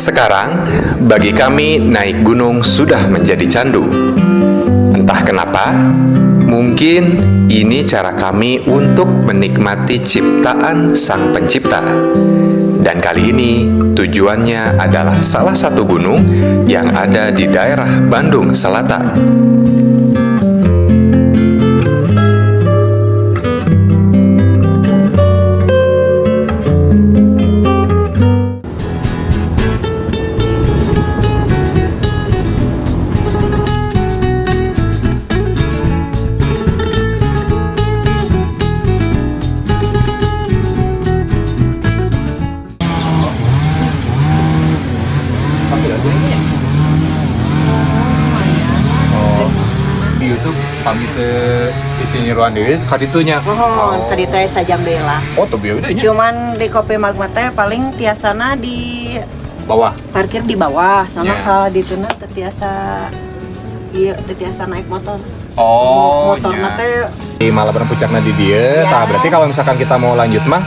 Sekarang, bagi kami naik gunung sudah menjadi candu. Entah kenapa, mungkin ini cara kami untuk menikmati ciptaan Sang Pencipta. Dan kali ini tujuannya adalah salah satu gunung yang ada di daerah Bandung Selatan. Di YouTube pamit di sini ruang deui kaditunya. Tadi teh sajam deui lah. Oh, tuh bieu nya. Cuman di Kopi Magma teh paling tiasana di Bawah. parkir di bawah. Soalnya Ya. kalau di tuna teu tiasa naik motor. Oh, Motorna nya. teh Di Malabar puncakna di dieu. Ya. Tah berarti kalau misalkan kita mau lanjut mah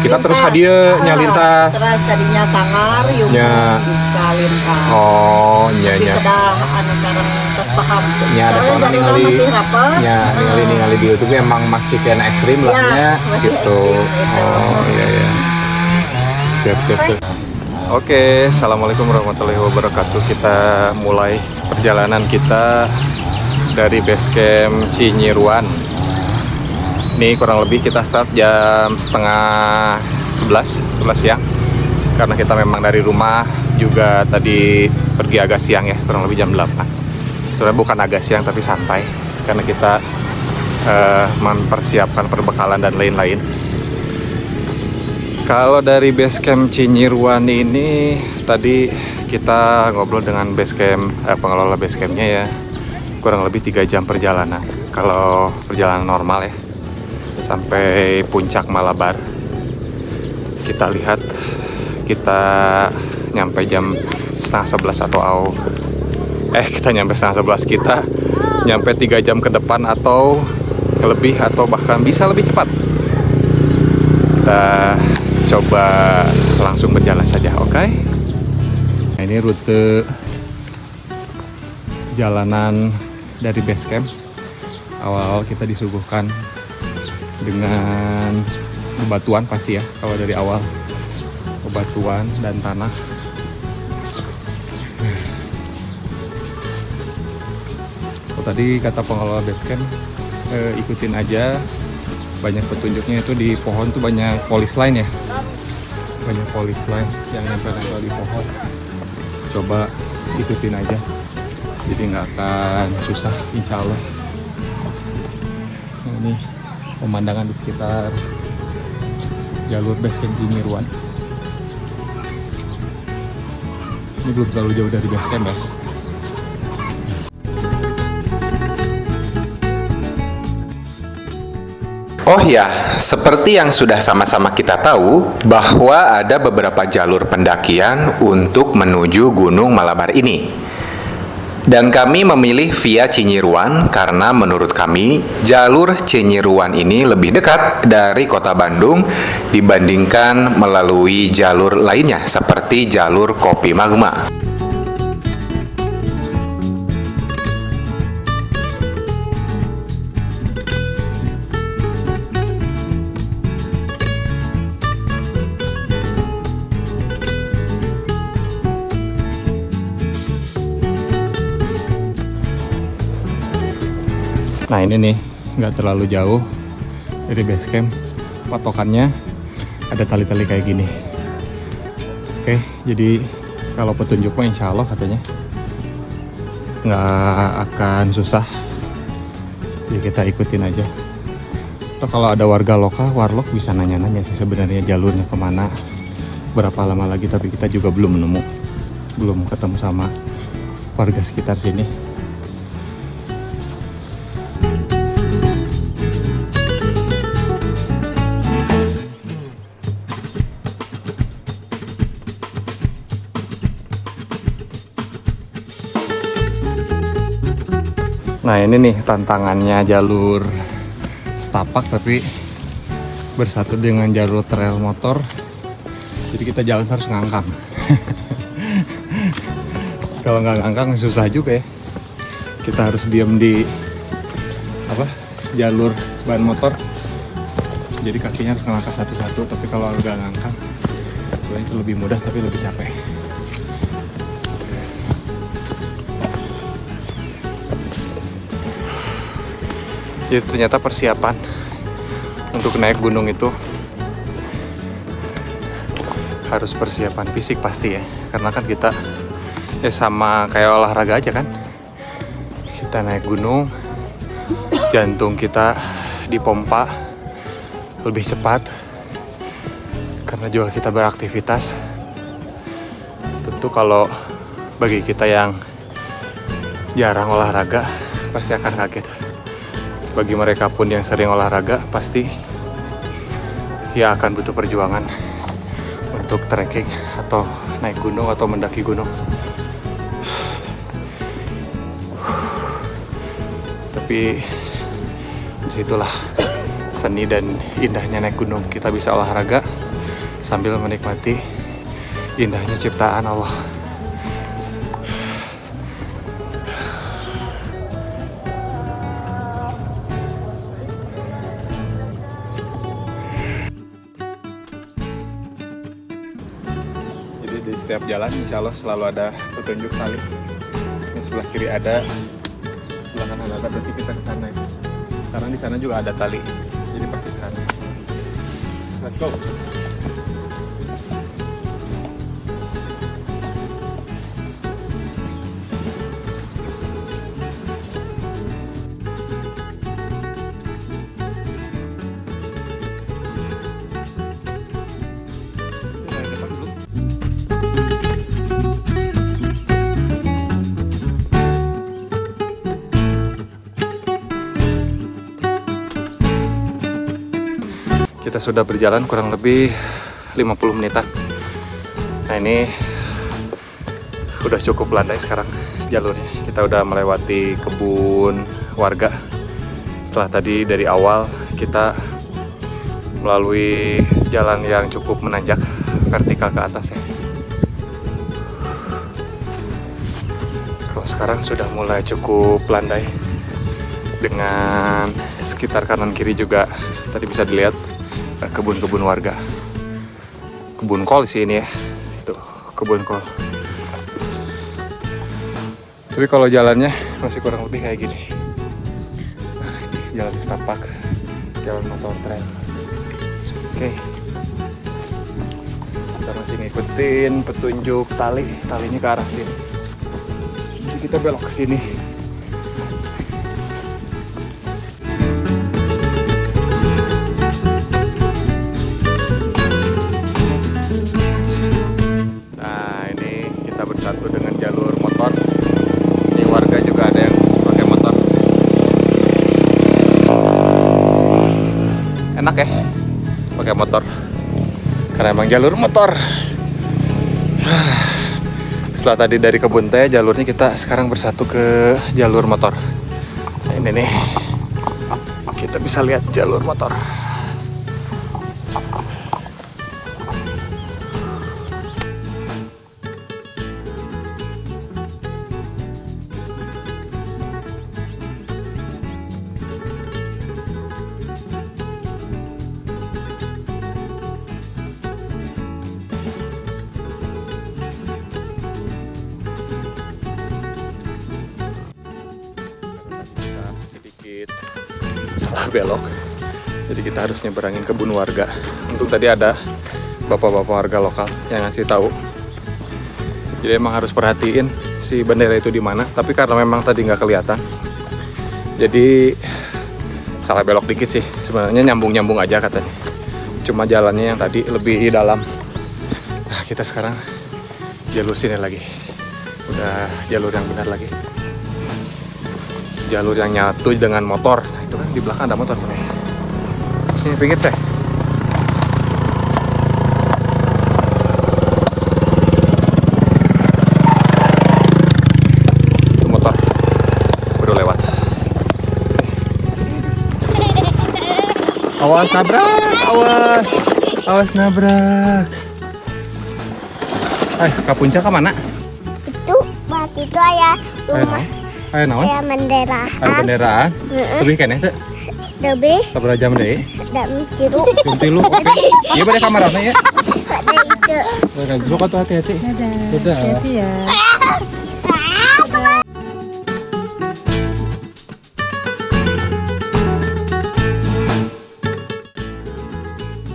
kita terus ka dieu nya lintas. Terus tadinya sangar yuk Ya. bisa lintas. Oh, nya Di nya. kedah anu sareng tos paham. Nya ada Soalnya soalnya jalurna masih rapet. Ya, ningali di YouTube emang masih kena ekstrim lah Ya, nya masih gitu. ekstrim, gitu. Oh, iya iya. Siap. Oke, assalamualaikum warahmatullahi wabarakatuh. Kita mulai perjalanan kita dari base camp Cinyiruan. Ini kurang lebih kita start jam setengah 11 siang. Karena kita memang dari rumah juga tadi pergi agak siang ya, kurang lebih jam 8. Sebenarnya bukan agak siang tapi santai, karena kita mempersiapkan perbekalan dan lain-lain. Kalau dari base camp Cinyiruan ini tadi kita ngobrol dengan base camp pengelola base campnya ya, kurang lebih 3 jam perjalanan. Kalau perjalanan normal ya, sampai puncak Malabar. Kita lihat kita nyampe jam setengah 11 atau kita nyampe setengah 11, kita nyampe 3 jam ke depan atau lebih, atau bahkan bisa lebih cepat. Kita coba langsung berjalan saja, oke? Nah, ini rute jalanan dari base camp. Awal-awal kita disuguhkan dengan bebatuan pasti ya, kalau dari awal bebatuan dan tanah. Tadi kata pengelola base camp, ikutin aja, banyak petunjuknya. Itu di pohon tuh banyak polis line ya, banyak polis line yang nempel-nempel di pohon. Coba ikutin aja, jadi nggak akan susah insya Allah. Nah, ini pemandangan di sekitar jalur base camp Cinyiruan. Ini belum terlalu jauh dari base camp ya. Oh ya, seperti yang sudah sama-sama kita tahu, bahwa ada beberapa jalur pendakian untuk menuju Gunung Malabar ini. Dan kami memilih via Cinyiruan karena menurut kami, jalur Cinyiruan ini lebih dekat dari kota Bandung dibandingkan melalui jalur lainnya seperti jalur Kopi Magma. Nah ini nih, nggak terlalu jauh dari base camp. Patokannya ada tali-tali kayak gini. Oke, jadi kalau petunjuk mah insya Allah katanya nggak akan susah. Jadi kita ikutin aja. Atau kalau ada warga lokal, warlock bisa nanya-nanya sih sebenarnya jalurnya kemana, berapa lama lagi. Tapi kita juga belum ketemu sama warga sekitar sini. Nah ini nih tantangannya jalur setapak tapi bersatu dengan jalur trail motor. Jadi kita jalan harus ngangkang. Kalau nggak ngangkang susah juga ya. Kita harus diam di jalur ban motor. Jadi kakinya harus ngelangkah satu-satu. Tapi kalau nggak ngangkang, sebenarnya itu lebih mudah tapi lebih capek. Jadi ternyata persiapan untuk naik gunung itu harus persiapan fisik pasti ya. Karena kan kita ya sama kayak olahraga aja kan. Kita naik gunung, jantung kita dipompa lebih cepat karena juga kita beraktivitas. Tentu kalau bagi kita yang jarang olahraga pasti akan kaget. Bagi mereka pun yang sering olahraga pasti ya akan butuh perjuangan untuk trekking atau naik gunung atau mendaki gunung. Tapi disitulah seni dan indahnya naik gunung. Kita bisa olahraga sambil menikmati indahnya ciptaan Allah. Jadi di setiap jalan insya Allah selalu ada petunjuk tali. Di sebelah kiri ada, sebelah kanan ada, berarti kita ke sana ya. Karena di sana juga ada tali, jadi pasti ke sana. Let's go. Kita sudah berjalan kurang lebih 50 menitan. Nah ini udah cukup landai sekarang jalurnya. Kita udah melewati kebun warga. Setelah tadi dari awal kita melalui jalan yang cukup menanjak vertikal ke atas ya. Kalau sekarang sudah mulai cukup landai. Dengan sekitar kanan kiri juga tadi bisa dilihat kebun-kebun warga. Kebun kol sih ini ya. Itu kebun kol. Tapi kalau jalannya masih kurang lebih kayak gini. Nah, ini jalan setapak, jalan motor trail. Oke. Kita masih ngikutin petunjuk tali. Talinya ke arah sini. Jadi kita belok ke sini. Bersatu dengan jalur motor. Ini warga juga ada yang pakai motor. Enak ya pakai motor karena emang jalur motor. Setelah tadi dari kebun teh, jalurnya kita sekarang bersatu ke jalur motor. Nah, ini nih kita bisa lihat jalur motor. Salah belok, jadi kita harus nyeberangin kebun warga. Untuk tadi ada bapak-bapak warga lokal yang ngasih tahu. Jadi emang harus perhatiin si bendera itu di mana. Tapi karena memang tadi nggak kelihatan, jadi salah belok dikit sih. Sebenarnya nyambung aja katanya. Cuma jalannya yang tadi lebih dalam. Nah kita sekarang jalur sini lagi. Udah jalur yang benar lagi. Jalur yang nyatu dengan motor. Nah, itu kan di belakang ada motor tuh nih. Ini pinggir saya. Itu motor baru lewat. Awas nabrak, awas nabrak. Ke puncak ke mana? Itu batu. Itu ayah rumah. Ayah naon? Ayah bendera. Ayah benderaan. Lebih kan ya? Lebih. Sabaraha jam deui? Dan tiru. Jam 3. Oke. Ieu bade kamarana ya. Ada itu. Besok atuh hati-hati. Dadah. Hati ya.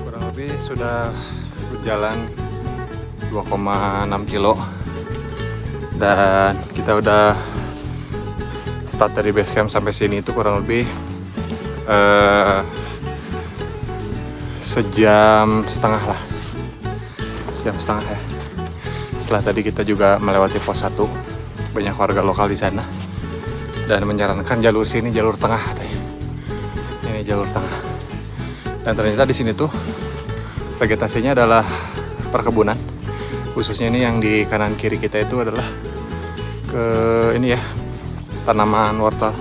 Kurang lebih sudah berjalan 2,6 kilo dan kita udah start dari base camp sampai sini itu kurang lebih sejam setengah lah, sejam setengah ya. Setelah tadi kita juga melewati pos 1, banyak warga lokal di sana dan menyarankan jalur sini jalur tengah katanya. Ini jalur tengah dan ternyata di sini tuh vegetasinya adalah perkebunan, khususnya ini yang di kanan kiri kita itu adalah ini ya, tanaman wortel,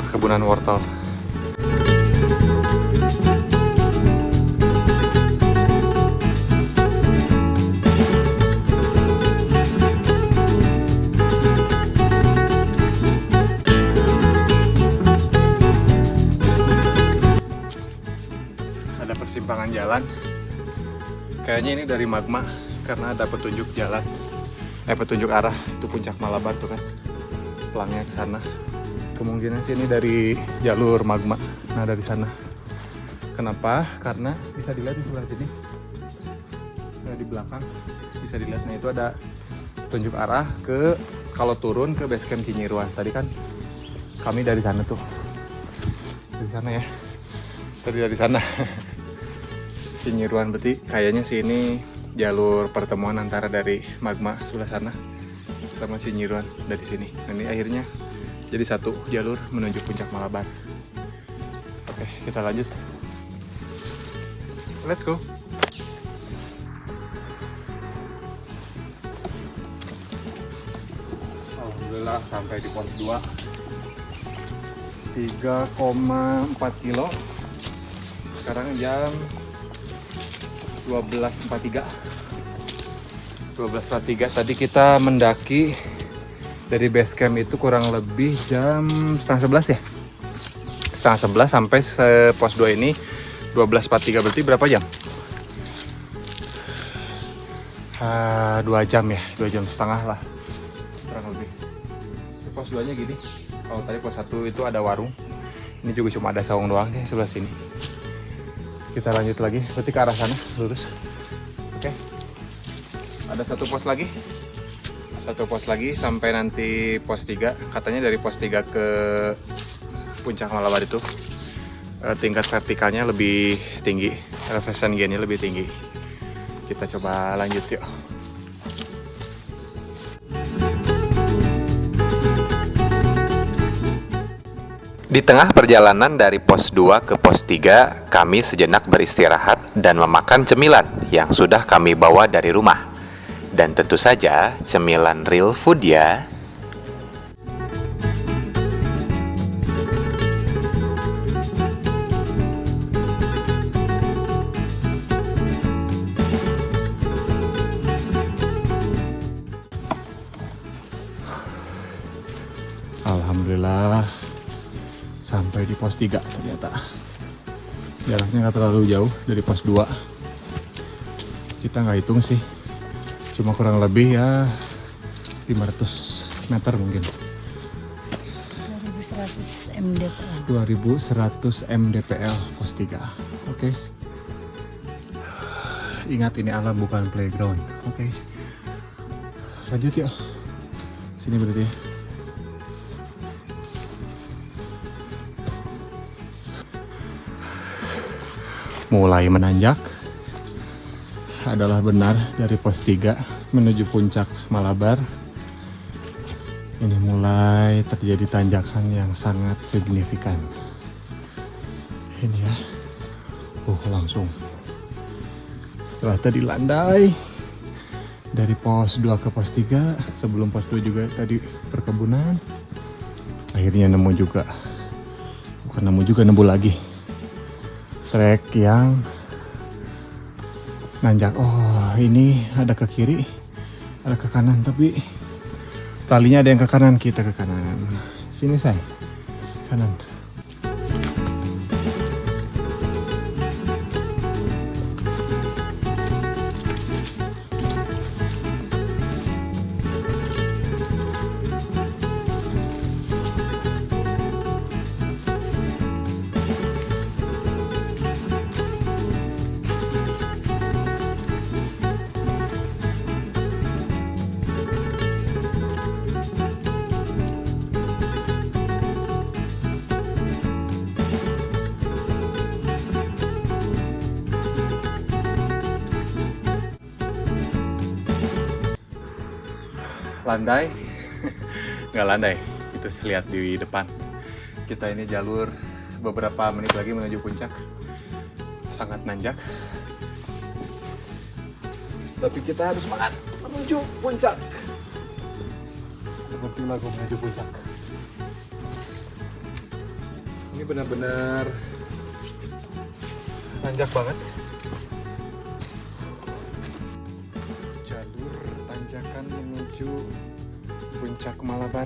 perkebunan wortel. Ada persimpangan jalan, kayaknya ini dari Magma karena ada petunjuk jalan, petunjuk arah itu puncak Malabar tuh kan, pelangnya ke sana. Kemungkinan sih ini dari jalur Magma. Nah dari sana. Kenapa? Karena bisa dilihat di sebelah sini. Nah, di belakang bisa dilihat. Nah itu ada petunjuk arah ke kalau turun ke base camp Cinyiruan. Tadi kan kami dari sana tuh. Dari sana ya. Tadi dari sana. Cinyiruan berarti kayaknya sih ini jalur pertemuan antara dari Magma sebelah sana sama Cinyiruan dari sini. Nah, ini akhirnya jadi satu jalur menuju puncak Malabar. Oke, kita lanjut. Let's go. Alhamdulillah sampai di pos 2. 3,4 kilo. Sekarang jam 12.43. 12.43. Tadi kita mendaki dari base camp itu kurang lebih jam setengah 11 ya. Setengah 11 sampai pos 2 ini 12.43, berarti berapa jam? 2 jam ya, 2 jam setengah lah kurang lebih. Pos 2 nya gini. Kalau tadi pos 1 itu ada warung, ini juga cuma ada saung doang sih sebelah sini. Kita lanjut lagi, berarti ke arah sana lurus. Oke. Ada satu pos lagi. Satu pos lagi sampai nanti pos 3. Katanya dari pos 3 ke puncak Malabar itu tingkat vertikalnya lebih tinggi, elevation gainnya lebih tinggi. Kita coba lanjut yuk. Di tengah perjalanan dari pos 2 ke pos 3, kami sejenak beristirahat dan memakan cemilan yang sudah kami bawa dari rumah. Dan tentu saja cemilan real food ya. Alhamdulillah sampai di pos 3 ternyata. Jaraknya nggak terlalu jauh dari pos 2. Kita nggak hitung sih, cuma kurang lebih ya 500 meter mungkin. 2100 mdpl. 2100 mdpl pos 3. Oke. Ingat ini alam bukan playground. Oke. Lanjut yuk. Sini berarti ya. Mulai menanjak. Adalah benar dari pos 3 menuju puncak Malabar. Ini mulai terjadi tanjakan yang sangat signifikan. Ini ya. Langsung. Setelah tadi landai dari pos 2 ke pos 3, sebelum pos 2 juga tadi perkebunan. Akhirnya nemu juga. Bukan nemu lagi. Trek yang nanjak. Oh, ini ada ke kiri, ada ke kanan, tapi Talinya ada yang ke kanan, kita ke kanan. Sini say, kanan. Landai, nggak landai, itu lihat di depan. Kita ini jalur beberapa menit lagi menuju puncak, sangat nanjak. Tapi kita harus semangat menuju puncak. Seperti lagu menuju puncak. Ini benar-benar nanjak banget. Jalur tanjakan menuju puncak Malabar.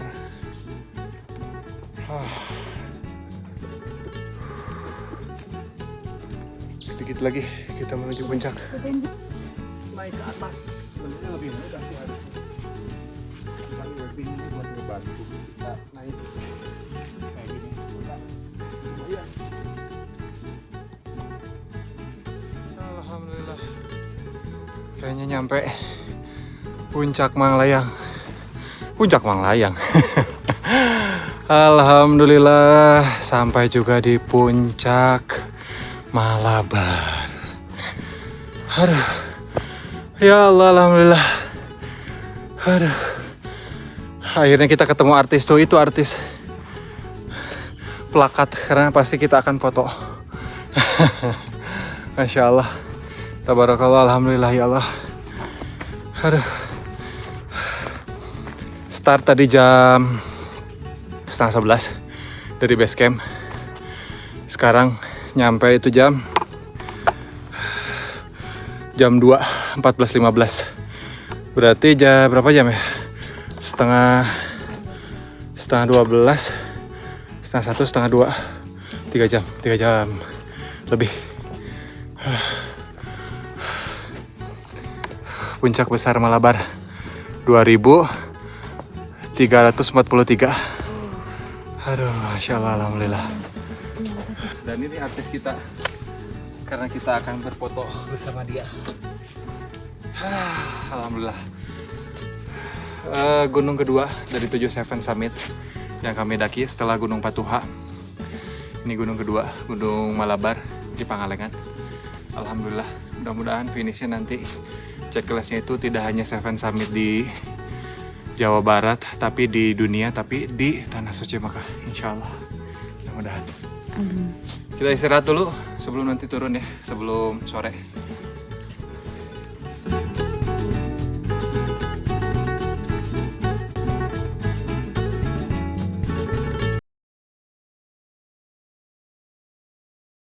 Sedikit lagi kita menuju puncak. Naik ke atas sebenarnya lebih mudah sih harusnya. Tapi webbing ini buat ngebantu kita naik kayak gini. Lumayan. Alhamdulillah. Kayaknya nyampe puncak Manglayang. Puncak Manglayang. Alhamdulillah sampai juga di puncak Malabar. Aduh. Ya Allah, alhamdulillah. Aduh. Akhirnya kita ketemu artis tuh, itu artis plakat karena pasti kita akan foto. Masya Allah. Tabarakallah, alhamdulillah ya Allah. Aduh. Start tadi jam 10:30 dari base camp. Sekarang nyampe itu jam 2:14:15. Berarti berapa jam ya? Setengah 12, setengah 1, setengah 2, 3 jam lebih. Puncak besar Malabar 2343. Aduh, Masya Allah, alhamdulillah. Dan ini artis kita, karena kita akan berfoto bersama dia. Alhamdulillah. Gunung kedua dari 7 Summit yang kami daki setelah Gunung Patuha. Ini gunung kedua, Gunung Malabar di Pangalengan. Alhamdulillah, mudah-mudahan finishnya nanti checklistnya itu tidak hanya 7 Summit di Jawa Barat, tapi di dunia, tapi di Tanah Suci Mekah, insya Allah. Mudah-mudahan. Kita istirahat dulu sebelum nanti turun ya, sebelum sore.